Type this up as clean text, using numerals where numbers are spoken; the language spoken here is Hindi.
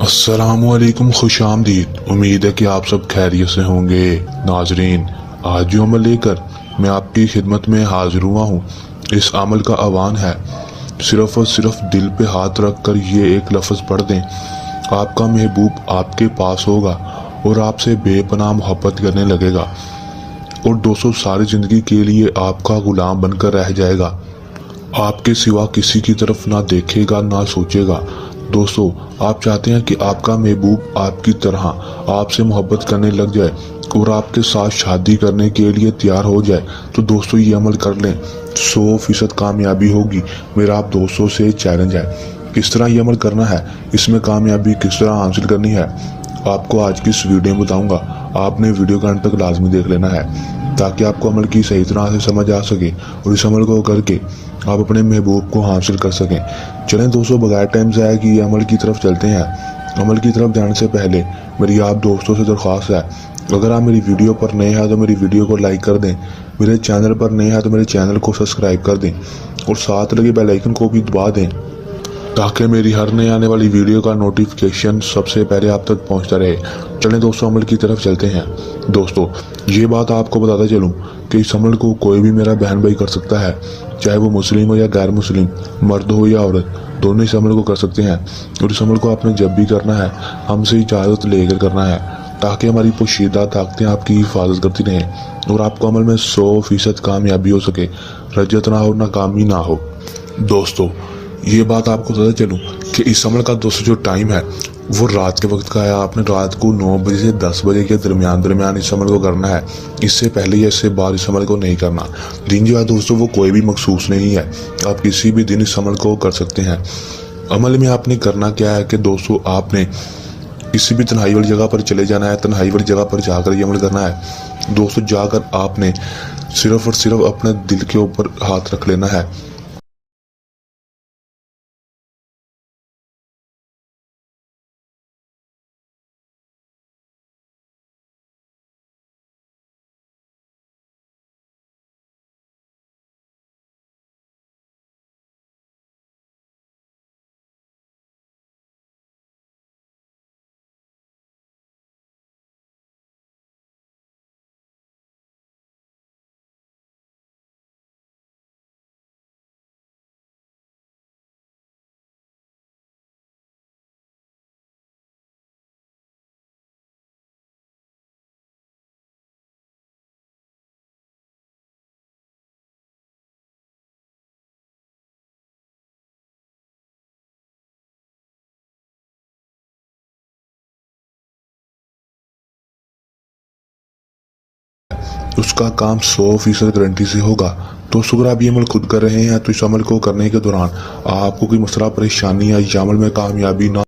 अस्सलामुअलैकुम, खुश आमदीद। उम्मीद है कि आप सब खैरियत से होंगे। नाजरीन, आज जो अमल लेकर मैं आपकी खिदमत में हाजिर हुआ हूँ, इस अमल का आह्वान है सिर्फ़ और सिर्फ दिल पे हाथ रख कर ये एक लफ्ज़ पढ़ दें। आपका महबूब आपके पास होगा और आपसे बेपनाह मोहब्बत करने लगेगा और 200 सारी ज़िंदगी के लिए आपका ग़ुलाम बनकर रह जाएगा। आपके सिवा किसी की तरफ ना देखेगा ना सोचेगा। दोस्तों, आप चाहते हैं कि आपका महबूब आपकी तरह आपसे मोहब्बत करने लग जाए और आपके साथ शादी करने के लिए तैयार हो जाए, तो दोस्तों ये अमल कर लें, 100% कामयाबी होगी। मेरा आप दोस्तों से चैलेंज है, किस तरह ये अमल करना है, इसमें कामयाबी किस तरह हासिल करनी है, आपको आज की इस वीडियो में बताऊंगा। आपने वीडियो का अंत तक लाजमी देख लेना है ताकि आपको अमल की सही तरह से समझ आ सके और इस अमल को करके आप अपने महबूब को हासिल कर सकें। चलें दोस्तों, बगैर टाइम से कि ये अमल की तरफ चलते हैं। अमल की तरफ जाने से पहले मेरी आप दोस्तों से दरख्वास्त है, अगर आप मेरी वीडियो पर नए हैं तो मेरी वीडियो को लाइक कर दें, मेरे चैनल पर नए हैं तो मेरे चैनल को सब्सक्राइब कर दें और साथ लगे बेल आइकन को भी दबा दें ताकि मेरी हर नई आने वाली वीडियो का नोटिफिकेशन सबसे पहले आप तक पहुंचता रहे। चलें दोस्तों, अमल की तरफ चलते हैं। दोस्तों, ये बात आपको बताता चलूं कि इस अमल को कोई भी मेरा बहन भाई कर सकता है, चाहे वो मुस्लिम हो या गैर मुस्लिम, मर्द हो या औरत, दोनों इस अमल को कर सकते हैं। और इस अमल को आपने जब भी करना है हमसे इजाज़त लेकर करना है ताकि हमारी पोशीदा ताकतें आपकी हिफाजत करती रहें और आपको अमल में 100% कामयाबी हो सके, रजत ना हो, नाकामी ना हो। दोस्तों, ये बात आपको पता चलूं कि इस अमल का दोस्तों जो टाइम है वो रात के वक्त का है। आपने रात को 9 बजे से 10 बजे के दरमियान इस अमल को करना है। इससे पहले या इससे बाद इस अमल को नहीं करना। दिन जो है दोस्तों वो कोई भी मखसूस नहीं है, आप किसी भी दिन इस अमल को कर सकते हैं। अमल में आपने करना क्या है कि दोस्तों, आपने किसी भी तन्हाई वाली जगह पर चले जाना है, तन्हाई वाली जगह पर जाकर ये अमल करना है। दोस्तों, जाकर आपने सिर्फ और सिर्फ अपने दिल के ऊपर हाथ रख लेना है। उसका काम 100% गारंटी से होगा। दोस्तों, अगर आप ये अमल खुद कर रहे हैं तो इस अमल को करने के दौरान आपको कोई मसला परेशानी या इस अमल में कामयाबी ना